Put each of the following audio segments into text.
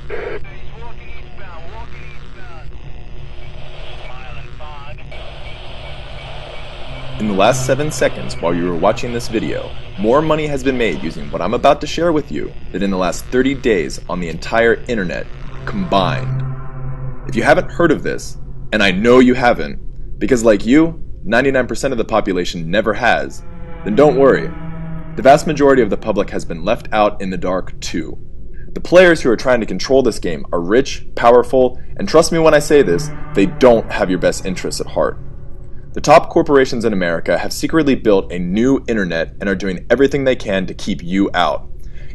In the last 7 seconds while you were watching this video, more money has been made using what I'm about to share with you than in the last 30 days on the entire internet combined. If you haven't heard of this, and I know you haven't, because like you, 99% of the population never has, then don't worry. The vast majority of the public has been left out in the dark too. The players who are trying to control this game are rich, powerful, and trust me when I say this, they don't have your best interests at heart. The top corporations in America have secretly built a new internet and are doing everything they can to keep you out.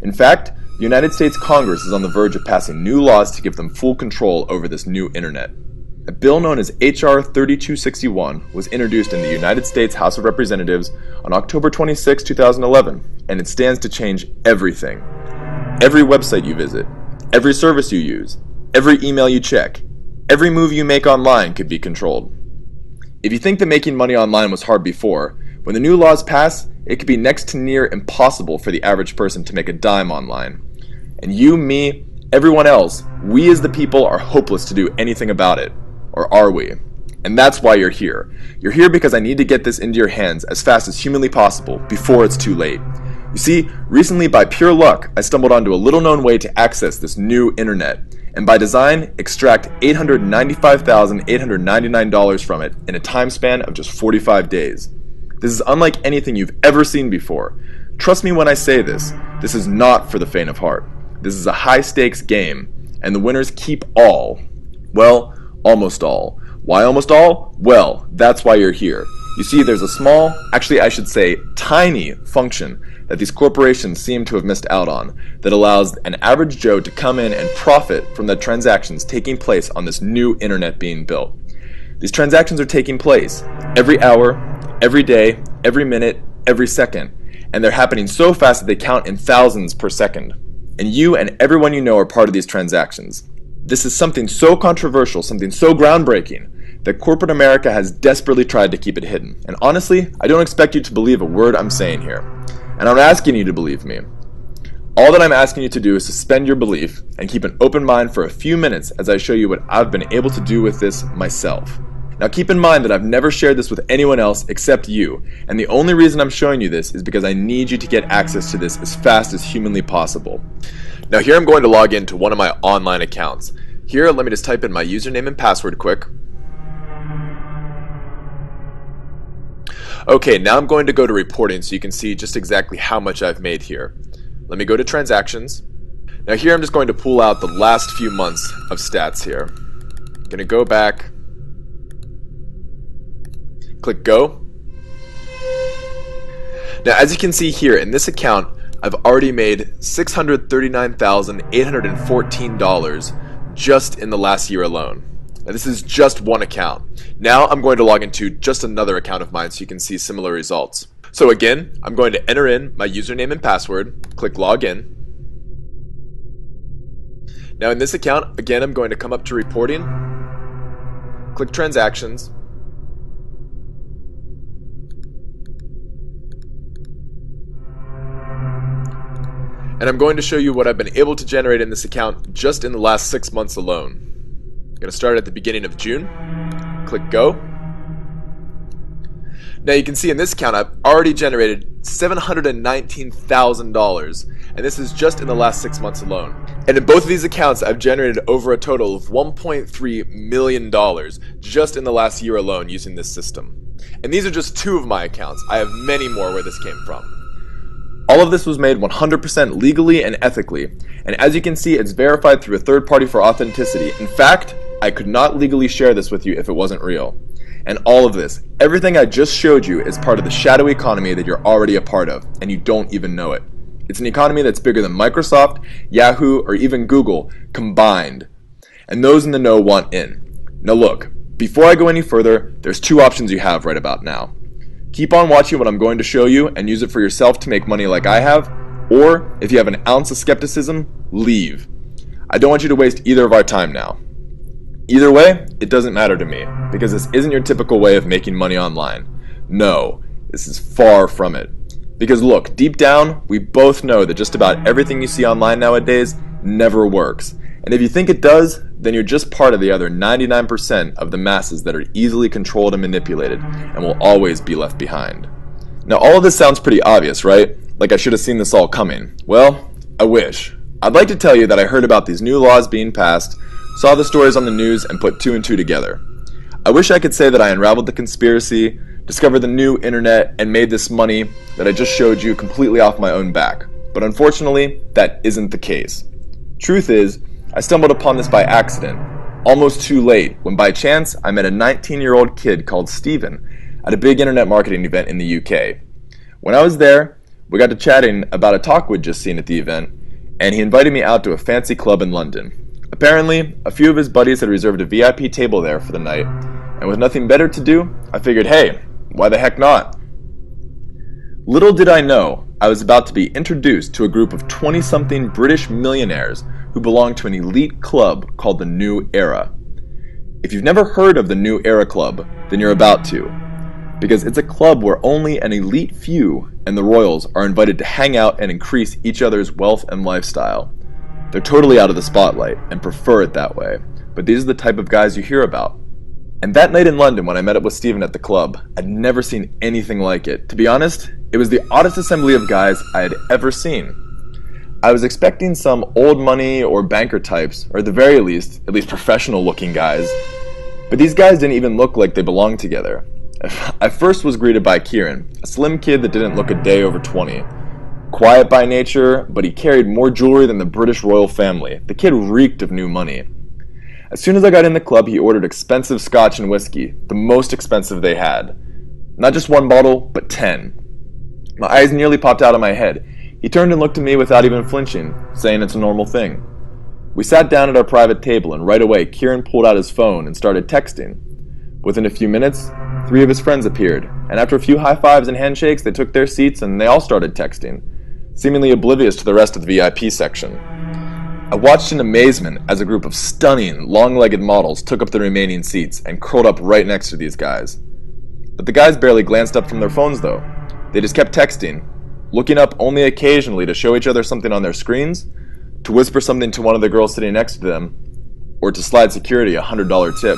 In fact, the United States Congress is on the verge of passing new laws to give them full control over this new internet. A bill known as H.R. 3261 was introduced in the United States House of Representatives on October 26, 2011, and it stands to change everything. Every website you visit, every service you use, every email you check, every move you make online could be controlled. If you think that making money online was hard before, when the new laws pass, it could be next to near impossible for the average person to make a dime online. And you, me, everyone else, we as the people are hopeless to do anything about it. Or are we? And that's why you're here. You're here because I need to get this into your hands as fast as humanly possible before it's too late. You see, recently by pure luck, I stumbled onto a little known way to access this new internet, and by design, extract $895,899 from it in a time span of just 45 days. This is unlike anything you've ever seen before. Trust me when I say this, this is not for the faint of heart. This is a high-stakes game, and the winners keep all. Well, almost all. Why almost all? Well, that's why you're here. You see, there's a small, actually I should say tiny function that these corporations seem to have missed out on that allows an average Joe to come in and profit from the transactions taking place on this new internet being built. These transactions are taking place every hour, every day, every minute, every second, and they're happening so fast that they count in thousands per second. And you and everyone you know are part of these transactions. This is something so controversial, something so groundbreaking, that corporate America has desperately tried to keep it hidden. And honestly, I don't expect you to believe a word I'm saying here. And I'm not asking you to believe me. All that I'm asking you to do is suspend your belief and keep an open mind for a few minutes as I show you what I've been able to do with this myself. Now keep in mind that I've never shared this with anyone else except you, and the only reason I'm showing you this is because I need you to get access to this as fast as humanly possible. Now here I'm going to log into one of my online accounts. Here, let me just type in my username and password quick. Okay, now I'm going to go to reporting so you can see just exactly how much I've made here. Let me go to transactions. Now here I'm just going to pull out the last few months of stats here. I'm going to go back, click go. Now as you can see here in this account, I've already made $639,814 just in the last year alone. Now this is just one account. Now I'm going to log into just another account of mine so you can see similar results. So again, I'm going to enter in my username and password, click login. Now in this account, again, I'm going to come up to reporting, click transactions, and I'm going to show you what I've been able to generate in this account just in the last 6 months alone. I'm going to start at the beginning of June, click go. Now you can see in this account I've already generated $719,000, and this is just in the last 6 months alone. And in both of these accounts I've generated over a total of $1.3 million just in the last year alone using this system. And these are just 2 of my accounts. I have many more where this came from. All of this was made 100% legally and ethically, and as you can see, it's verified through a third party for authenticity. In fact, I could not legally share this with you if it wasn't real. And all of this, everything I just showed you, is part of the shadow economy that you're already a part of, and you don't even know it. It's an economy that's bigger than Microsoft, Yahoo, or even Google combined. And those in the know want in. Now look, before I go any further, there's 2 options you have right about now. Keep on watching what I'm going to show you and use it for yourself to make money like I have, or if you have an ounce of skepticism, leave. I don't want you to waste either of our time now. Either way, it doesn't matter to me, because this isn't your typical way of making money online. No, this is far from it. Because look, deep down, we both know that just about everything you see online nowadays never works. And if you think it does, then you're just part of the other 99% of the masses that are easily controlled and manipulated and will always be left behind. Now, all of this sounds pretty obvious, right? Like I should have seen this all coming. Well, I wish. I'd like to tell you that I heard about these new laws being passed, saw the stories on the news, and put two and two together. I wish I could say that I unraveled the conspiracy, discovered the new internet, and made this money that I just showed you completely off my own back. But unfortunately, that isn't the case. Truth is, I stumbled upon this by accident, almost too late, when by chance I met a 19-year-old kid called Steven at a big internet marketing event in the UK. When I was there, we got to chatting about a talk we'd just seen at the event, and he invited me out to a fancy club in London. Apparently, a few of his buddies had reserved a VIP table there for the night, and with nothing better to do, I figured, hey, why the heck not? Little did I know, I was about to be introduced to a group of 20-something British millionaires who belonged to an elite club called the New Era. If you've never heard of the New Era Club, then you're about to, because it's a club where only an elite few and the royals are invited to hang out and increase each other's wealth and lifestyle. They're totally out of the spotlight and prefer it that way, but these are the type of guys you hear about. And that night in London when I met up with Steven at the club, I'd never seen anything like it. To be honest, it was the oddest assembly of guys I had ever seen. I was expecting some old money or banker types, or at the very least, at least professional looking guys. But these guys didn't even look like they belonged together. I first was greeted by Kieran, a slim kid that didn't look a day over 20. Quiet by nature, but he carried more jewelry than the British royal family. The kid reeked of new money. As soon as I got in the club, he ordered expensive scotch and whiskey, the most expensive they had. Not just one bottle, but 10. My eyes nearly popped out of my head. He turned and looked at me without even flinching, saying it's a normal thing. We sat down at our private table, and right away, Kieran pulled out his phone and started texting. Within a few minutes, 3 of his friends appeared, and after a few high fives and handshakes, they took their seats and they all started texting, seemingly oblivious to the rest of the VIP section. I watched in amazement as a group of stunning, long-legged models took up the remaining seats and curled up right next to these guys. But the guys barely glanced up from their phones though. They just kept texting, looking up only occasionally to show each other something on their screens, to whisper something to one of the girls sitting next to them, or to slide security a $100 tip.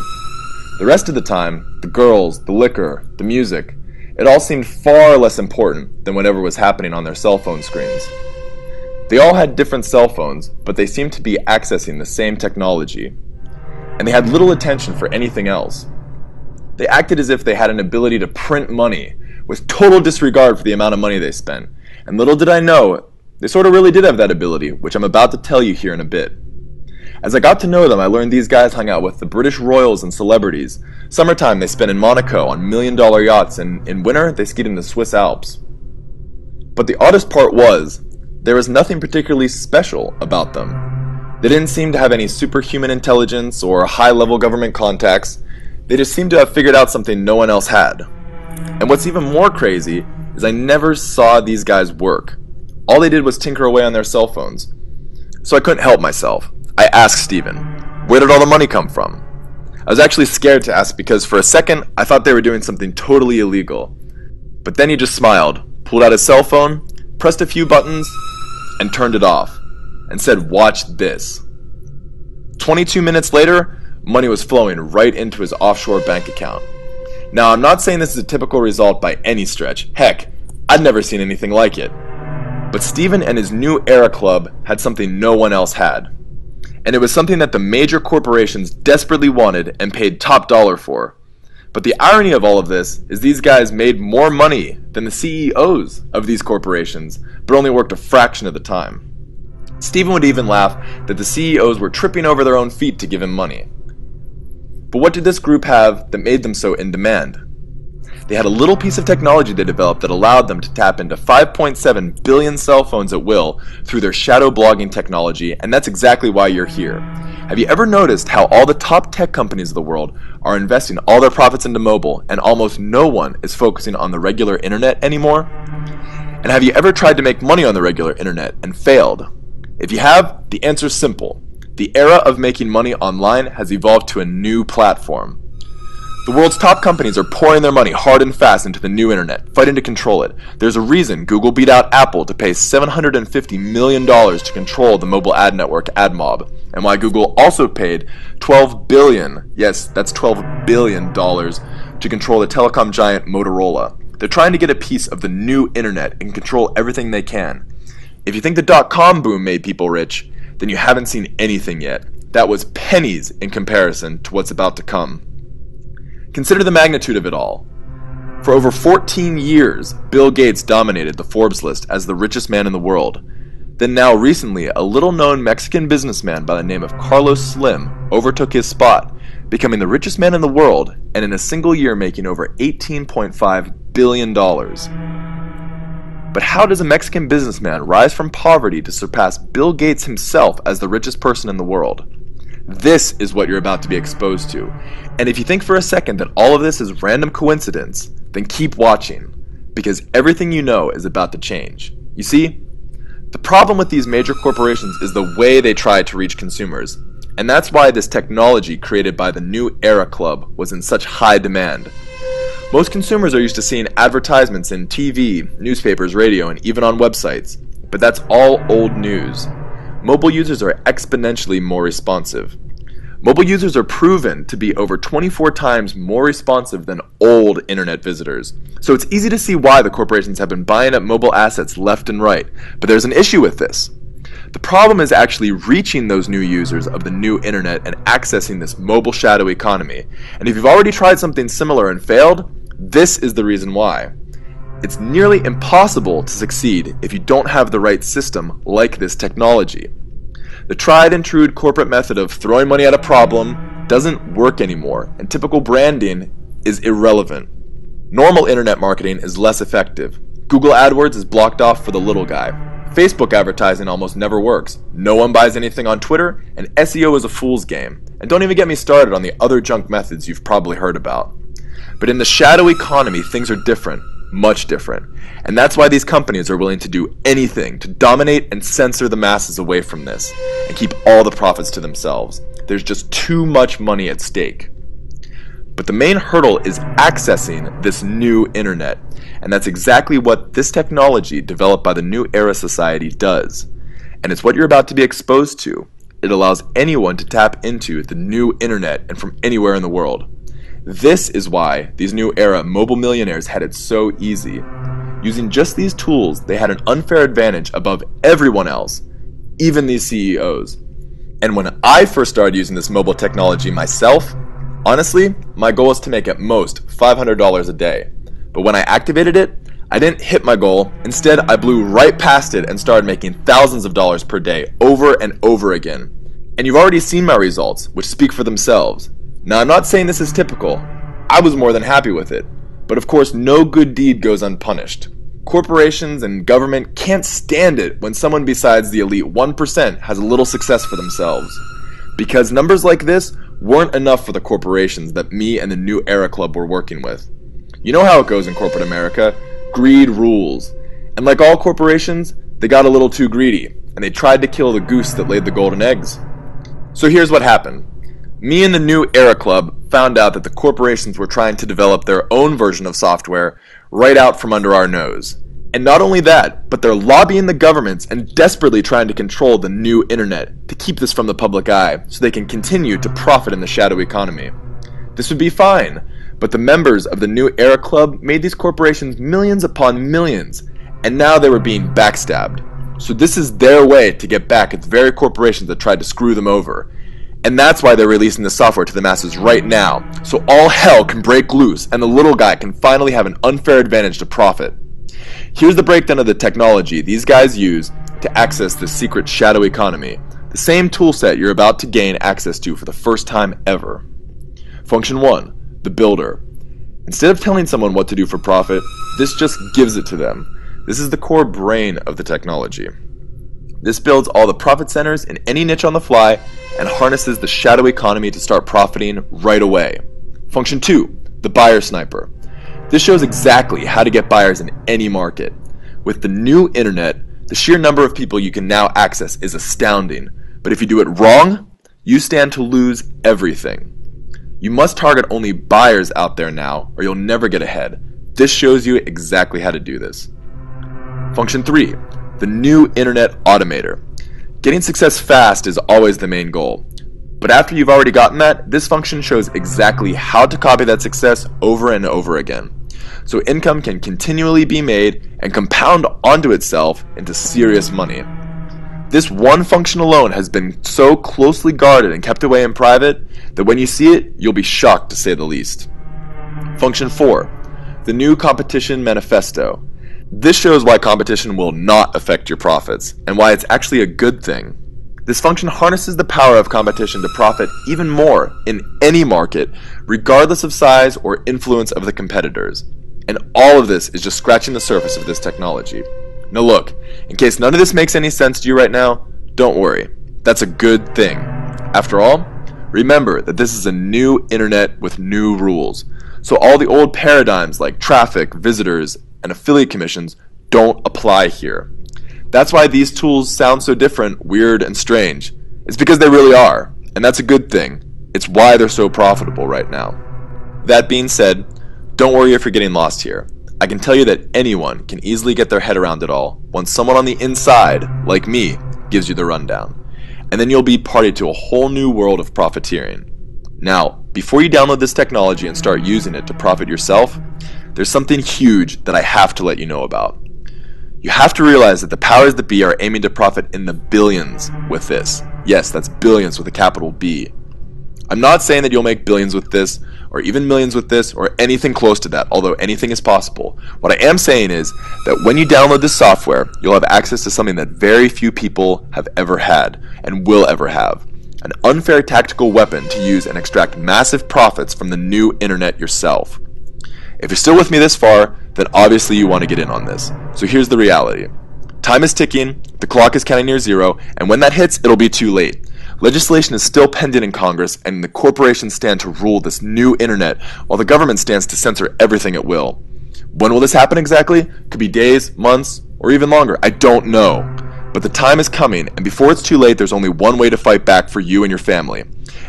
The rest of the time, the girls, the liquor, the music, it all seemed far less important than whatever was happening on their cell phone screens. They all had different cell phones, but they seemed to be accessing the same technology, and they had little attention for anything else. They acted as if they had an ability to print money, with total disregard for the amount of money they spent. And little did I know, they sort of really did have that ability, which I'm about to tell you here in a bit. As I got to know them, I learned these guys hung out with the British royals and celebrities. Summertime they spent in Monaco on million-dollar yachts, and in winter they skied in the Swiss Alps. But the oddest part was, there was nothing particularly special about them. They didn't seem to have any superhuman intelligence or high-level government contacts. They just seemed to have figured out something no one else had. And what's even more crazy is I never saw these guys work. All they did was tinker away on their cell phones. So I couldn't help myself. I asked Steven, where did all the money come from? I was actually scared to ask because for a second I thought they were doing something totally illegal. But then he just smiled, pulled out his cell phone, pressed a few buttons, and turned it off, and said, watch this. 22 minutes later, money was flowing right into his offshore bank account. Now, I'm not saying this is a typical result by any stretch. Heck, I'd never seen anything like it. But Steven and his New Era Club had something no one else had. And it was something that the major corporations desperately wanted and paid top dollar for. But the irony of all of this is these guys made more money than the CEOs of these corporations, but only worked a fraction of the time. Steven would even laugh that the CEOs were tripping over their own feet to give him money. But what did this group have that made them so in demand? They had a little piece of technology they developed that allowed them to tap into 5.7 billion cell phones at will through their shadow blogging technology, and that's exactly why you're here. Have you ever noticed how all the top tech companies of the world are investing all their profits into mobile, and almost no one is focusing on the regular internet anymore? And have you ever tried to make money on the regular internet and failed? If you have, the answer is simple. The era of making money online has evolved to a new platform. The world's top companies are pouring their money hard and fast into the new internet, fighting to control it. There's a reason Google beat out Apple to pay $750 million to control the mobile ad network AdMob, and why Google also paid $12 billion, yes, that's $12 billion, to control the telecom giant Motorola. They're trying to get a piece of the new internet and control everything they can. If you think the dot-com boom made people rich, then you haven't seen anything yet. That was pennies in comparison to what's about to come. Consider the magnitude of it all. For over 14 years, Bill Gates dominated the Forbes list as the richest man in the world. Then now recently, a little-known Mexican businessman by the name of Carlos Slim overtook his spot, becoming the richest man in the world, and in a single year making over $18.5 billion. But how does a Mexican businessman rise from poverty to surpass Bill Gates himself as the richest person in the world? This is what you're about to be exposed to. And if you think for a second that all of this is random coincidence, then keep watching, because everything you know is about to change. You see, the problem with these major corporations is the way they try to reach consumers. And that's why this technology created by the New Era Club was in such high demand. Most consumers are used to seeing advertisements in TV, newspapers, radio, and even on websites. But that's all old news. Mobile users are exponentially more responsive. Mobile users are proven to be over 24 times more responsive than old internet visitors. So it's easy to see why the corporations have been buying up mobile assets left and right. But there's an issue with this. The problem is actually reaching those new users of the new internet and accessing this mobile shadow economy. And if you've already tried something similar and failed, this is the reason why. It's nearly impossible to succeed if you don't have the right system like this technology. The tried and true corporate method of throwing money at a problem doesn't work anymore, and typical branding is irrelevant. Normal internet marketing is less effective. Google AdWords is blocked off for the little guy. Facebook advertising almost never works. No one buys anything on Twitter, and SEO is a fool's game. And don't even get me started on the other junk methods you've probably heard about. But in the shadow economy, things are different. Much different. And that's why these companies are willing to do anything to dominate and censor the masses away from this and keep all the profits to themselves. There's just too much money at stake. But the main hurdle is accessing this new internet, and that's exactly what this technology developed by the New Era Society does. And it's what you're about to be exposed to. It allows anyone to tap into the new internet and from anywhere in the world. This is why these New Era mobile millionaires had it so easy. Using just these tools, they had an unfair advantage above everyone else, even these CEOs. And when I first started using this mobile technology myself, honestly, my goal was to make at most $500 a day. But when I activated it, I didn't hit my goal. Instead, I blew right past it and started making thousands of dollars per day over and over again. And you've already seen my results, which speak for themselves. Now, I'm not saying this is typical. I was more than happy with it. But of course, no good deed goes unpunished. Corporations and government can't stand it when someone besides the elite 1% has a little success for themselves. Because numbers like this weren't enough for the corporations that me and the New Era Club were working with. You know how it goes in corporate America. Greed rules. And like all corporations, they got a little too greedy, and they tried to kill the goose that laid the golden eggs. So here's what happened. Me and the New Era Club found out that the corporations were trying to develop their own version of software right out from under our nose. And not only that, but they're lobbying the governments and desperately trying to control the new internet to keep this from the public eye so they can continue to profit in the shadow economy. This would be fine, but the members of the New Era Club made these corporations millions upon millions, and now they were being backstabbed. So this is their way to get back at the very corporations that tried to screw them over. And that's why they're releasing the software to the masses right now, so all hell can break loose and the little guy can finally have an unfair advantage to profit. Here's the breakdown of the technology these guys use to access the secret shadow economy, the same toolset you're about to gain access to for the first time ever. Function 1, the builder. Instead of telling someone what to do for profit, this just gives it to them. This is the core brain of the technology. This builds all the profit centers in any niche on the fly and harnesses the shadow economy to start profiting right away. Function 2, the buyer sniper. This shows exactly how to get buyers in any market. With the new internet, the sheer number of people you can now access is astounding. But if you do it wrong, you stand to lose everything. You must target only buyers out there now, or you'll never get ahead. This shows you exactly how to do this. Function 3, the new Internet Automator. Getting success fast is always the main goal. But after you've already gotten that, this function shows exactly how to copy that success over and over again. So income can continually be made and compound onto itself into serious money. This one function alone has been so closely guarded and kept away in private that when you see it, you'll be shocked to say the least. Function 4, the new Competition Manifesto. This shows why competition will not affect your profits, and why it's actually a good thing. This function harnesses the power of competition to profit even more in any market, regardless of size or influence of the competitors. And all of this is just scratching the surface of this technology. Now look, in case none of this makes any sense to you right now, don't worry. That's a good thing. After all, remember that this is a new internet with new rules. So all the old paradigms like traffic, visitors, and affiliate commissions don't apply here. That's why these tools sound so different, weird, and strange. It's because they really are, and that's a good thing. It's why they're so profitable right now. That being said, don't worry if you're getting lost here. I can tell you that anyone can easily get their head around it all once someone on the inside, like me, gives you the rundown. And then you'll be party to a whole new world of profiteering. Now, before you download this technology and start using it to profit yourself, there's something huge that I have to let you know about. You have to realize that the powers that be are aiming to profit in the billions with this. Yes, that's billions with a capital B. I'm not saying that you'll make billions with this, or even millions with this, or anything close to that, although anything is possible. What I am saying is that when you download this software, you'll have access to something that very few people have ever had, and will ever have. An unfair tactical weapon to use and extract massive profits from the new internet yourself. If you're still with me this far, then obviously you want to get in on this. So here's the reality. Time is ticking, the clock is counting near zero, and when that hits, it'll be too late. Legislation is still pending in Congress, and the corporations stand to rule this new internet, while the government stands to censor everything it will. When will this happen exactly? Could be days, months, or even longer. I don't know. But the time is coming, and before it's too late, there's only one way to fight back for you and your family.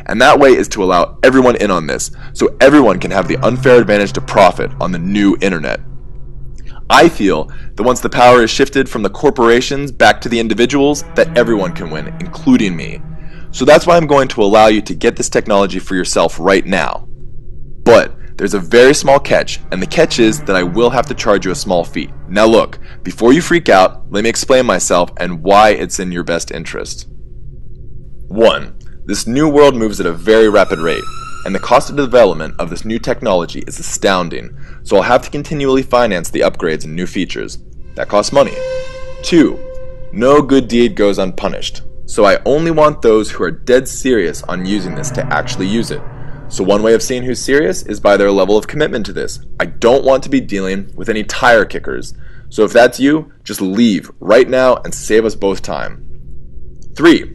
And that way is to allow everyone in on this, so everyone can have the unfair advantage to profit on the new internet. I feel that once the power is shifted from the corporations back to the individuals, that everyone can win, including me. So that's why I'm going to allow you to get this technology for yourself right now. But there's a very small catch, and the catch is that I will have to charge you a small fee. Now look, before you freak out, let me explain myself and why it's in your best interest. 1. This new world moves at a very rapid rate, and the cost of development of this new technology is astounding, so I'll have to continually finance the upgrades and new features. That costs money. 2. No good deed goes unpunished, so I only want those who are dead serious on using this to actually use it. So one way of seeing who's serious is by their level of commitment to this. I don't want to be dealing with any tire kickers, so if that's you, just leave right now and save us both time. 3.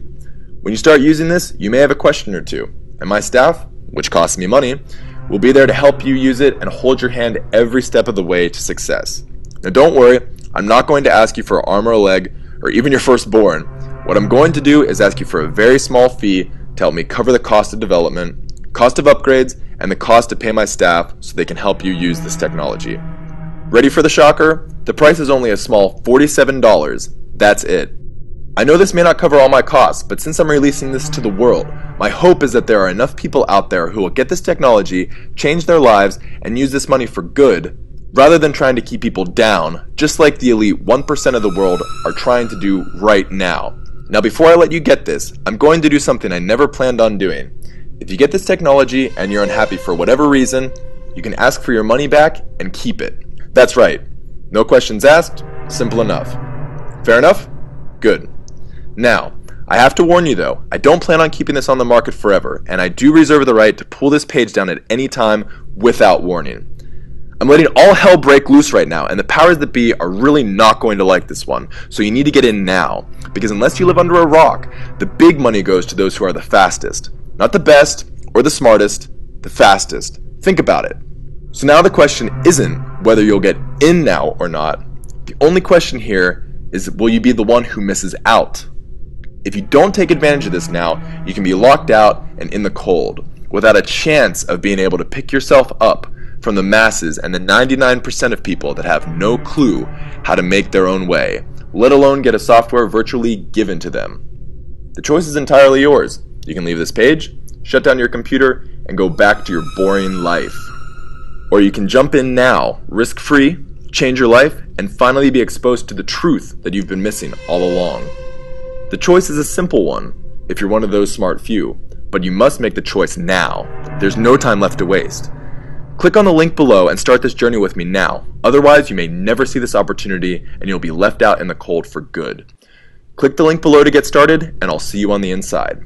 When you start using this, you may have a question or two, and my staff, which costs me money, will be there to help you use it and hold your hand every step of the way to success. Now don't worry, I'm not going to ask you for an arm or a leg, or even your firstborn. What I'm going to do is ask you for a very small fee to help me cover the cost of development, cost of upgrades, and the cost to pay my staff so they can help you use this technology. Ready for the shocker? The price is only a small $47. That's it. I know this may not cover all my costs, but since I'm releasing this to the world, my hope is that there are enough people out there who will get this technology, change their lives, and use this money for good, rather than trying to keep people down, just like the elite 1% of the world are trying to do right now. Now before I let you get this, I'm going to do something I never planned on doing. If you get this technology and you're unhappy for whatever reason, you can ask for your money back and keep it. That's right. No questions asked, simple enough. Fair enough? Good. Now, I have to warn you though, I don't plan on keeping this on the market forever, and I do reserve the right to pull this page down at any time without warning. I'm letting all hell break loose right now, and the powers that be are really not going to like this one, so you need to get in now, because unless you live under a rock, the big money goes to those who are the fastest. Not the best, or the smartest, the fastest. Think about it. So now the question isn't whether you'll get in now or not. The only question here is, will you be the one who misses out? If you don't take advantage of this now, you can be locked out and in the cold. without a chance of being able to pick yourself up from the masses and the 99% of people that have no clue how to make their own way, let alone get a software virtually given to them. The choice is entirely yours. You can leave this page, shut down your computer, and go back to your boring life. Or you can jump in now, risk-free, change your life, and finally be exposed to the truth that you've been missing all along. The choice is a simple one, if you're one of those smart few, but you must make the choice now. There's no time left to waste. Click on the link below and start this journey with me now. Otherwise, you may never see this opportunity and you'll be left out in the cold for good. Click the link below to get started, and I'll see you on the inside.